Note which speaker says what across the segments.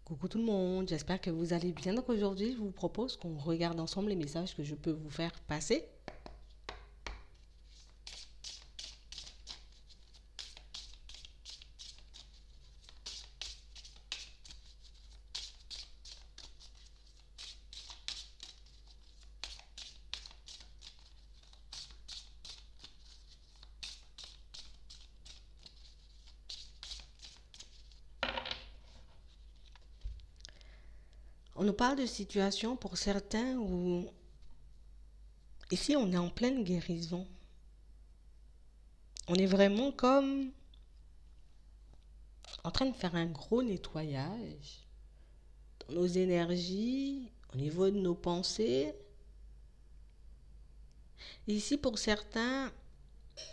Speaker 1: Coucou tout le monde, j'espère que vous allez bien. Donc aujourd'hui, je vous propose qu'on regarde ensemble les messages que je peux vous faire passer. On nous parle de situations pour certains où ici on est en pleine guérison. On est vraiment comme en train de faire un gros nettoyage dans nos énergies, au niveau de nos pensées. Ici pour certains,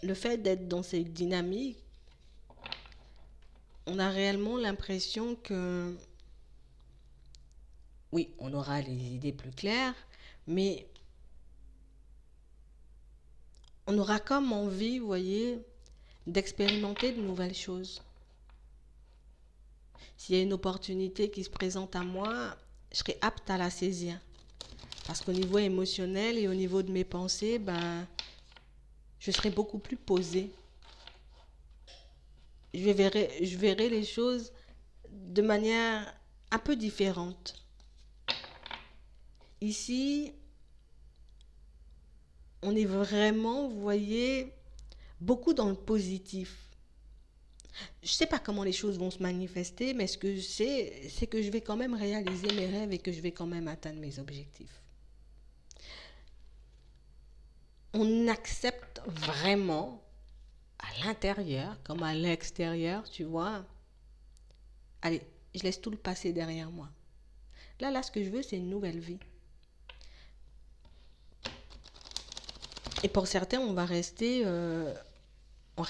Speaker 1: le fait d'être dans cette dynamique, on a réellement l'impression que oui, on aura les idées plus claires, mais on aura comme envie, vous voyez, d'expérimenter de nouvelles choses. S'il y a une opportunité qui se présente à moi, je serai apte à la saisir. Parce qu'au niveau émotionnel et au niveau de mes pensées, je serai beaucoup plus posée. Je verrai les choses de manière un peu différente. Ici, on est vraiment, vous voyez, beaucoup dans le positif. Je ne sais pas comment les choses vont se manifester, mais ce que je sais, c'est que je vais quand même réaliser mes rêves et que je vais quand même atteindre mes objectifs. On accepte vraiment, à l'intérieur comme à l'extérieur, tu vois. Allez, je laisse tout le passé derrière moi. Là, ce que je veux, c'est une nouvelle vie. Et pour certains, on reste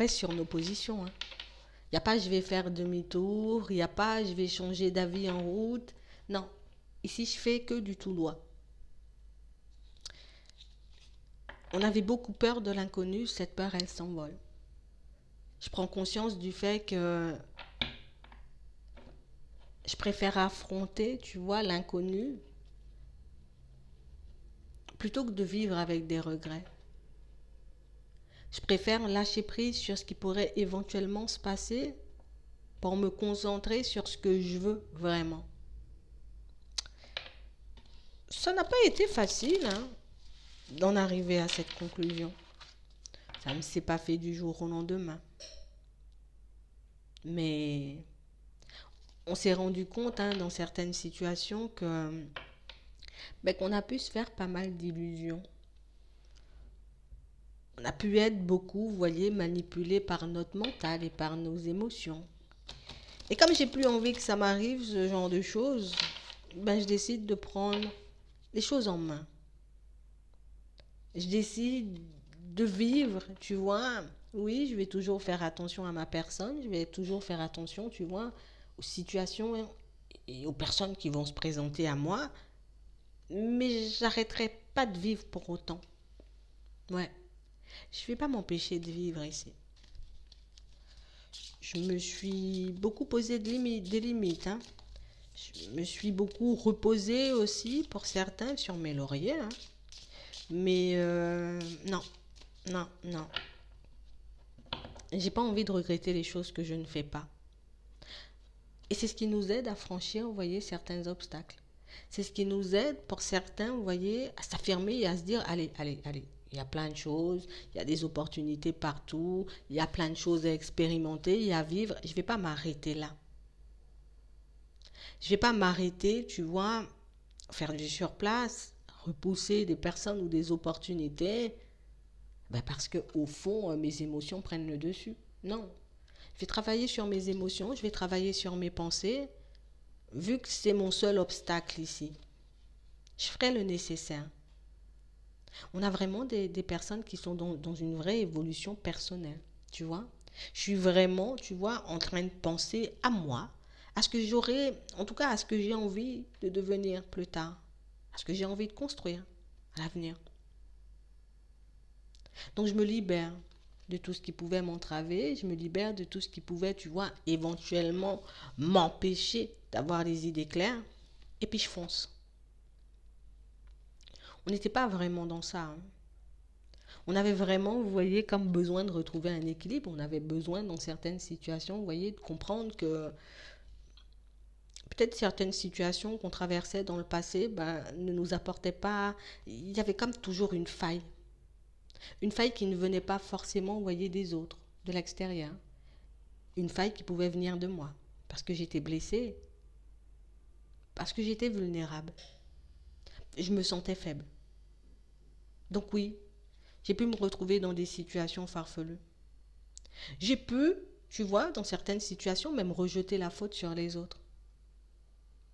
Speaker 1: sur nos positions. Il n'y a pas je vais faire demi-tour, il n'y a pas je vais changer d'avis en route. Non, ici je fais que du tout droit. On avait beaucoup peur de l'inconnu, cette peur elle s'envole. Je prends conscience du fait que je préfère affronter, tu vois, l'inconnu plutôt que de vivre avec des regrets. Je préfère lâcher prise sur ce qui pourrait éventuellement se passer pour me concentrer sur ce que je veux vraiment. Ça n'a pas été facile d'en arriver à cette conclusion. Ça ne s'est pas fait du jour au lendemain. Mais on s'est rendu compte dans certaines situations qu'on a pu se faire pas mal d'illusions. On a pu être beaucoup, vous voyez, manipulé par notre mental et par nos émotions. Et comme j'ai plus envie que ça m'arrive, ce genre de choses, je décide de prendre les choses en main. Je décide de vivre, tu vois. Oui, je vais toujours faire attention à ma personne, je vais toujours faire attention, tu vois, aux situations et aux personnes qui vont se présenter à moi, mais j'arrêterai pas de vivre pour autant. Ouais, je ne vais pas m'empêcher de vivre ici. Je me suis beaucoup posé des limites. Je me suis beaucoup reposée aussi, pour certains, sur mes lauriers. Mais non, non, non. J'ai pas envie de regretter les choses que je ne fais pas. Et c'est ce qui nous aide à franchir, vous voyez, certains obstacles. C'est ce qui nous aide, pour certains, vous voyez, à s'affirmer et à se dire, allez, allez, allez. Il y a plein de choses, il y a des opportunités partout, il y a plein de choses à expérimenter et à vivre. Je ne vais pas m'arrêter là. Je ne vais pas m'arrêter, tu vois, faire du surplace, repousser des personnes ou des opportunités, parce que au fond, mes émotions prennent le dessus. Non. Je vais travailler sur mes émotions, je vais travailler sur mes pensées, vu que c'est mon seul obstacle ici. Je ferai le nécessaire. On a vraiment des personnes qui sont dans une vraie évolution personnelle, tu vois. Je suis vraiment, tu vois, en train de penser à moi, à ce que j'aurais, en tout cas à ce que j'ai envie de devenir plus tard, à ce que j'ai envie de construire à l'avenir. Donc je me libère. de tout ce qui pouvait m'entraver, je me libère de tout ce qui pouvait, tu vois, éventuellement m'empêcher d'avoir les idées claires, et puis je fonce. On n'était pas vraiment dans ça, hein. On avait vraiment, vous voyez, comme besoin de retrouver un équilibre. On avait besoin, dans certaines situations, vous voyez, de comprendre que peut-être certaines situations qu'on traversait dans le passé ben, ne nous apportaient pas. Il y avait comme toujours une faille. Une faille qui ne venait pas forcément, vous voyez, des autres, de l'extérieur. Une faille qui pouvait venir de moi. Parce que j'étais blessée. Parce que j'étais vulnérable. Je me sentais faible. Donc oui, j'ai pu me retrouver dans des situations farfelues. J'ai pu, tu vois, dans certaines situations, même rejeter la faute sur les autres.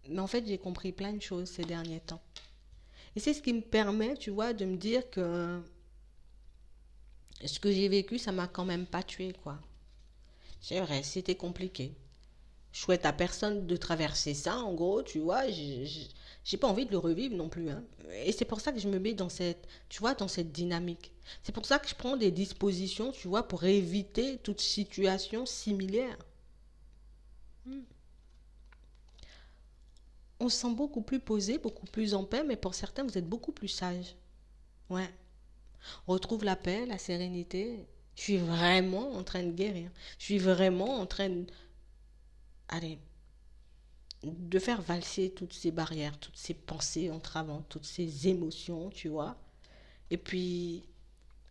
Speaker 1: Mais en fait, j'ai compris plein de choses ces derniers temps. Et c'est ce qui me permet, tu vois, de me dire que ce que j'ai vécu, ça m'a quand même pas tué, quoi. C'est vrai, c'était compliqué. Je souhaite à personne de traverser ça, en gros, tu vois. J'ai pas envie de le revivre non plus, hein. Et c'est pour ça que je me mets dans cette, tu vois, dans cette dynamique. C'est pour ça que je prends des dispositions, tu vois, pour éviter toute situation similaire. On se sent beaucoup plus posé, beaucoup plus en paix, mais pour certains, vous êtes beaucoup plus sage. Ouais. On retrouve la paix, la sérénité. Je suis vraiment en train de guérir. Je suis vraiment en train de, allez, de faire valser toutes ces barrières, toutes ces pensées entravantes, toutes ces émotions, tu vois. Et puis,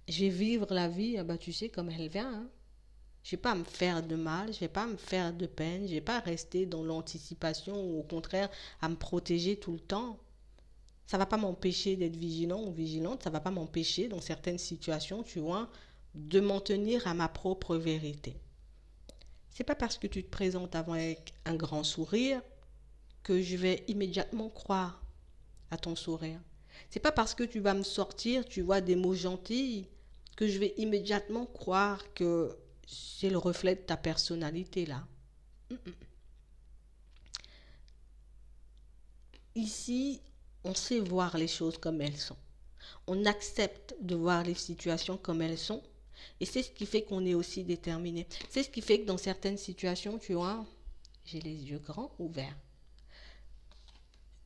Speaker 1: je vais vivre la vie, ah bah, tu sais, comme elle vient, hein. Je ne vais pas me faire de mal, je ne vais pas me faire de peine, je ne vais pas rester dans l'anticipation ou au contraire à me protéger tout le temps. Ça ne va pas m'empêcher d'être vigilant ou vigilante, ça ne va pas m'empêcher dans certaines situations, tu vois, de m'en tenir à ma propre vérité. C'est pas parce que tu te présentes avec un grand sourire que je vais immédiatement croire à ton sourire. C'est pas parce que tu vas me sortir, tu vois, des mots gentils que je vais immédiatement croire que c'est le reflet de ta personnalité là. Ici, on sait voir les choses comme elles sont. On accepte de voir les situations comme elles sont. Et c'est ce qui fait qu'on est aussi déterminé. C'est ce qui fait que dans certaines situations, tu vois, j'ai les yeux grands ouverts.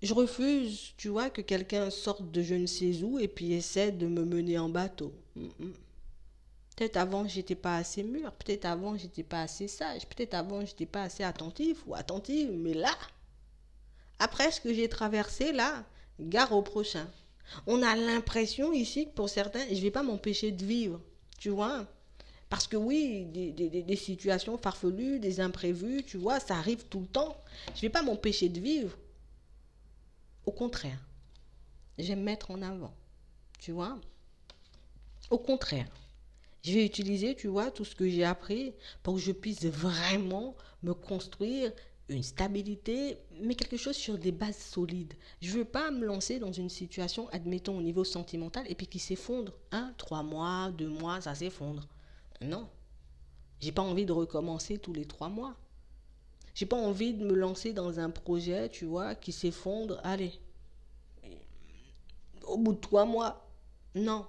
Speaker 1: Je refuse, tu vois, que quelqu'un sorte de je ne sais où et puis essaie de me mener en bateau. Peut-être avant, j'étais pas assez mûr. Peut-être avant, j'étais pas assez sage. Peut-être avant, j'étais pas assez attentif ou attentive. Mais là, après ce que j'ai traversé, là, gare au prochain. On a l'impression ici que pour certains, je ne vais pas m'empêcher de vivre, tu vois. Parce que oui, des situations farfelues, des imprévus, tu vois, ça arrive tout le temps. Je ne vais pas m'empêcher de vivre. Au contraire, je vais me mettre en avant, tu vois. Au contraire, je vais utiliser, tu vois, tout ce que j'ai appris pour que je puisse vraiment me construire une stabilité, mais quelque chose sur des bases solides. Je ne veux pas me lancer dans une situation, admettons, au niveau sentimental, et puis qui s'effondre. 3 mois, 2 mois, ça s'effondre. Non. J'ai pas envie de recommencer tous les 3 mois. J'ai pas envie de me lancer dans un projet, tu vois, qui s'effondre. Allez, au bout de 3 mois. Non.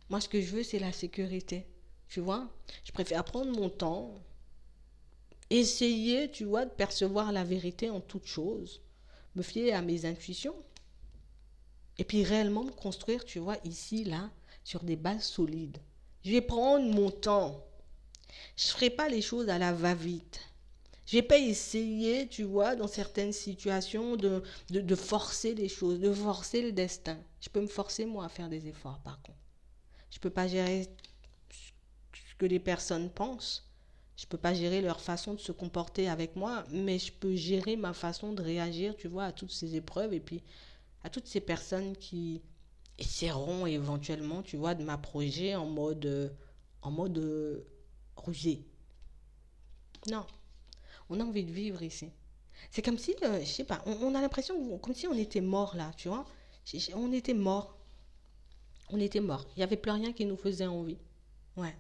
Speaker 1: Moi, ce que je veux, c'est la sécurité. Tu vois, je préfère prendre mon temps, essayer, tu vois, de percevoir la vérité en toute chose, me fier à mes intuitions, et puis réellement me construire, tu vois, ici, là, sur des bases solides. Je vais prendre mon temps. Je ne ferai pas les choses à la va-vite. Je ne vais pas essayer, tu vois, dans certaines situations, de forcer les choses, de forcer le destin. Je peux me forcer, moi, à faire des efforts, par contre. Je ne peux pas gérer ce que les personnes pensent. Je ne peux pas gérer leur façon de se comporter avec moi, mais je peux gérer ma façon de réagir, tu vois, à toutes ces épreuves et puis à toutes ces personnes qui essaieront éventuellement, tu vois, de m'approcher en mode rusé. Non, on a envie de vivre ici. C'est comme si, je sais pas, on a l'impression comme si on était mort là, tu vois. On était mort. On était mort. Il n'y avait plus rien qui nous faisait envie. Ouais.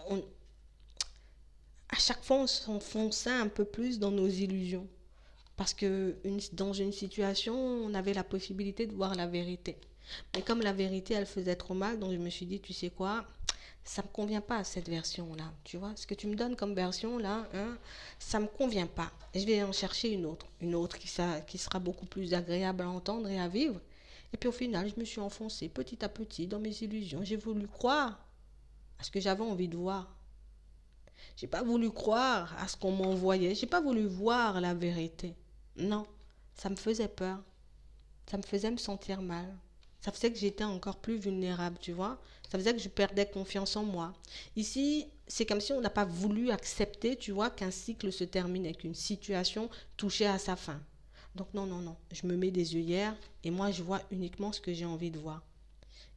Speaker 1: On, à chaque fois, on s'enfonçait un peu plus dans nos illusions. Parce que dans une situation, on avait la possibilité de voir la vérité. Mais comme la vérité, elle faisait trop mal, donc je me suis dit, tu sais quoi, Ça me convient pas, cette version-là. Tu vois, ce que tu me donnes comme version, là, hein, ça me convient pas. Je vais en chercher une autre qui sera beaucoup plus agréable à entendre et à vivre. Et puis au final, je me suis enfoncée petit à petit dans mes illusions. J'ai voulu croire à ce que j'avais envie de voir. J'ai pas voulu croire à ce qu'on m'envoyait. J'ai pas voulu voir la vérité. Non, ça me faisait peur. Ça me faisait me sentir mal. Ça faisait que j'étais encore plus vulnérable, tu vois. Ça faisait que je perdais confiance en moi. Ici, c'est comme si on n'a pas voulu accepter, tu vois, qu'un cycle se termine et qu'une situation touchait à sa fin. Donc non, non, non. Je me mets des œillères et moi, je vois uniquement ce que j'ai envie de voir.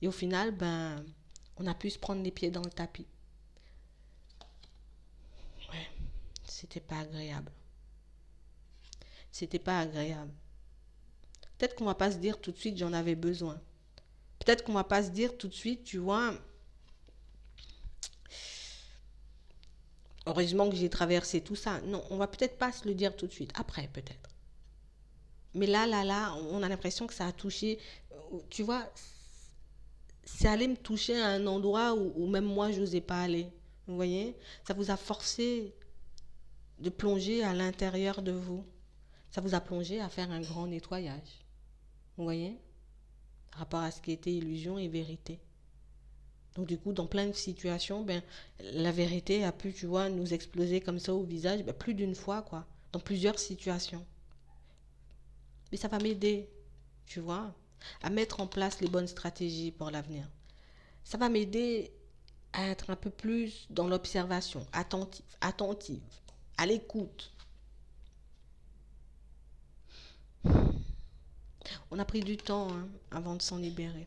Speaker 1: Et au final, ben, on a pu se prendre les pieds dans le tapis. Ouais, c'était pas agréable. C'était pas agréable. Peut-être qu'on va pas se dire tout de suite j'en avais besoin. Peut-être qu'on va pas se dire tout de suite, tu vois, heureusement que j'ai traversé tout ça. Non, on va peut-être pas se le dire tout de suite. Après, peut-être. Mais là, on a l'impression que ça a touché. Tu vois, c'est allé me toucher à un endroit où même moi, je n'osais pas aller. Vous voyez? Ça vous a forcé de plonger à l'intérieur de vous. Ça vous a plongé à faire un grand nettoyage. Vous voyez? Par rapport à ce qui était illusion et vérité. Donc du coup, dans plein de situations, ben, la vérité a pu, tu vois, nous exploser comme ça au visage, ben, plus d'une fois, quoi. Dans plusieurs situations. Mais ça va m'aider, tu vois, à mettre en place les bonnes stratégies pour l'avenir. Ça va m'aider à être un peu plus dans l'observation, attentive, à l'écoute. On a pris du temps hein, avant de s'en libérer.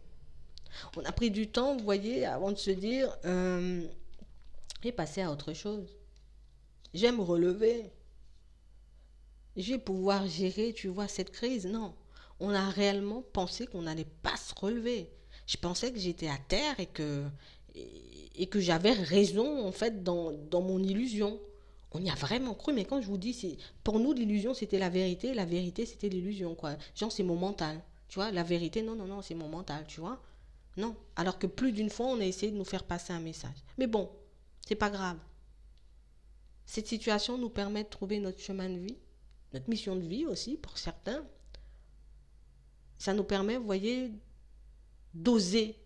Speaker 1: On a pris du temps, vous voyez, avant de se dire, je vais passer à autre chose. Je vais me relever. Je vais pouvoir gérer, tu vois, cette crise. Non, on a réellement pensé qu'on n'allait pas se relever. Je pensais que j'étais à terre et que j'avais raison, en fait, dans mon illusion. On y a vraiment cru, mais quand je vous dis, pour nous, l'illusion, c'était la vérité, c'était l'illusion, quoi. Genre, c'est mon mental. Tu vois, la vérité, non, non, non, c'est mon mental, tu vois. Non. Alors que plus d'une fois, on a essayé de nous faire passer un message. Mais bon, c'est pas grave. Cette situation nous permet de trouver notre chemin de vie, notre mission de vie aussi, pour certains. Ça nous permet, vous voyez, d'oser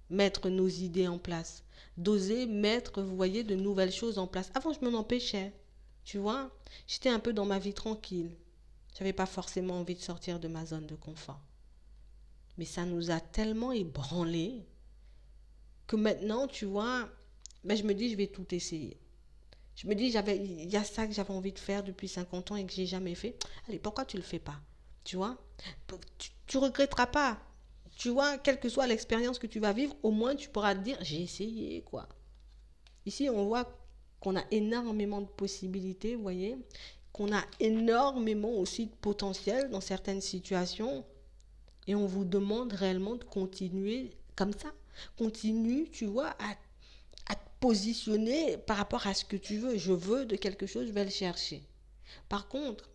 Speaker 1: mettre nos idées en place, d'oser mettre, vous voyez, de nouvelles choses en place. Avant, je m'en empêchais, tu vois. J'étais un peu dans ma vie tranquille. Je n'avais pas forcément envie de sortir de ma zone de confort. Mais ça nous a tellement ébranlés que maintenant, tu vois, ben je me dis, je vais tout essayer. Je me dis, il y a ça que j'avais envie de faire depuis 50 ans et que j'ai jamais fait. Allez, pourquoi tu le fais pas? Tu vois? Tu regretteras pas. Tu vois, quelle que soit l'expérience que tu vas vivre, au moins tu pourras te dire, j'ai essayé, quoi. Ici, on voit qu'on a énormément de possibilités, vous voyez, qu'on a énormément aussi de potentiel dans certaines situations et on vous demande réellement de continuer comme ça. Continue, tu vois, à te positionner par rapport à ce que tu veux. Je veux de quelque chose, je vais le chercher. Par contre,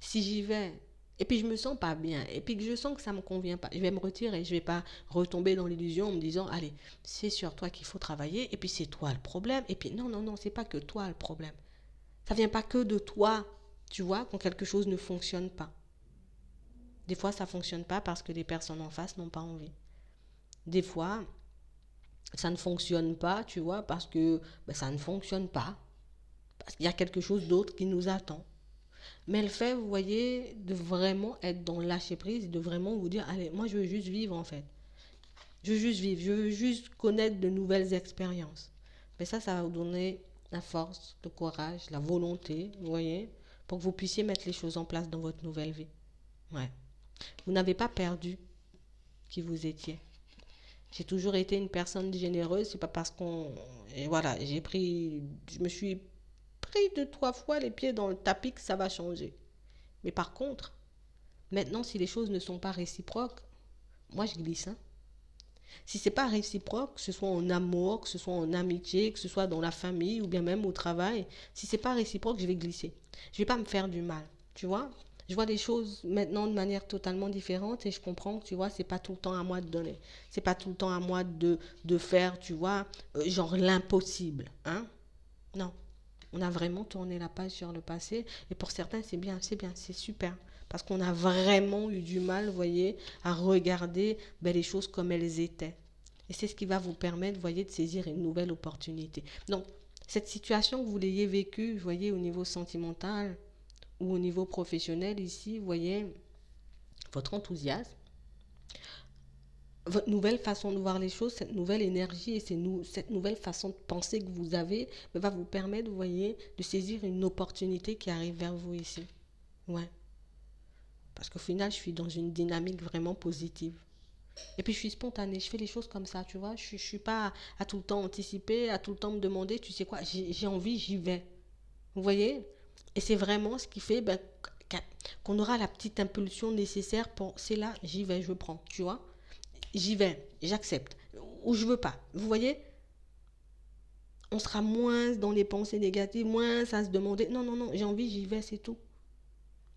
Speaker 1: si j'y vais et puis je me sens pas bien et puis que je sens que ça me convient pas, je vais me retirer. Je vais pas retomber dans l'illusion en me disant allez, c'est sur toi qu'il faut travailler et puis c'est toi le problème. Et puis non, non, non, c'est pas que toi le problème. Ça vient pas que de toi, tu vois, quand quelque chose ne fonctionne pas. Des fois, ça fonctionne pas parce que les personnes en face n'ont pas envie. Des fois, ça ne fonctionne pas, tu vois, parce que ben, ça ne fonctionne pas. Parce qu'il y a quelque chose d'autre qui nous attend. Mais le fait, vous voyez, de vraiment être dans le lâcher prise, de vraiment vous dire, allez, moi je veux juste vivre en fait. Je veux juste vivre, je veux juste connaître de nouvelles expériences. Mais ça va vous donner la force, le courage, la volonté, vous voyez, pour que vous puissiez mettre les choses en place dans votre nouvelle vie. Ouais. Vous n'avez pas perdu qui vous étiez. J'ai toujours été une personne généreuse, c'est pas parce qu'on... Et voilà, je me suis pris 2, 3 fois les pieds dans le tapis que ça va changer. Mais par contre, maintenant, si les choses ne sont pas réciproques, moi je glisse. Hein. Si c'est pas réciproque, que ce soit en amour, que ce soit en amitié, que ce soit dans la famille ou bien même au travail, si c'est pas réciproque, je vais glisser. Je vais pas me faire du mal, tu vois. Je vois les choses maintenant de manière totalement différente et je comprends que, tu vois, c'est pas tout le temps à moi de donner. C'est pas tout le temps à moi de faire, tu vois, genre l'impossible, hein. Non. On a vraiment tourné la page sur le passé et pour certains, c'est bien, c'est super. Parce qu'on a vraiment eu du mal, vous voyez, à regarder ben, les choses comme elles étaient. Et c'est ce qui va vous permettre, vous voyez, de saisir une nouvelle opportunité. Donc, cette situation que vous l'ayez vécue, vous voyez, au niveau sentimental ou au niveau professionnel ici, vous voyez, votre enthousiasme, votre nouvelle façon de voir les choses, cette nouvelle énergie et cette nouvelle façon de penser que vous avez va vous permettre, vous voyez, de saisir une opportunité qui arrive vers vous ici. Ouais. Parce qu'au final, je suis dans une dynamique vraiment positive. Et puis je suis spontanée, je fais les choses comme ça, tu vois. Je ne suis pas à tout le temps anticiper, à tout le temps me demander, tu sais quoi, j'ai envie, j'y vais. Vous voyez. Et c'est vraiment ce qui fait ben, qu'on aura la petite impulsion nécessaire pour, c'est là, j'y vais, je prends, tu vois. J'y vais, j'accepte. Ou je veux pas. Vous voyez, on sera moins dans les pensées négatives, moins à se demander, non, non, non, j'ai envie, j'y vais, c'est tout.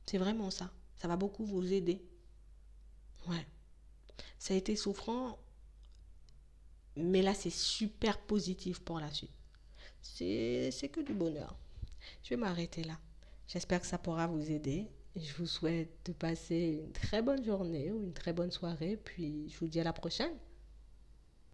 Speaker 1: C'est vraiment ça. Ça va beaucoup vous aider. Ouais. Ça a été souffrant, mais là, c'est super positif pour la suite. C'est que du bonheur. Je vais m'arrêter là. J'espère que ça pourra vous aider. Je vous souhaite de passer une très bonne journée ou une très bonne soirée. Puis je vous dis à la prochaine.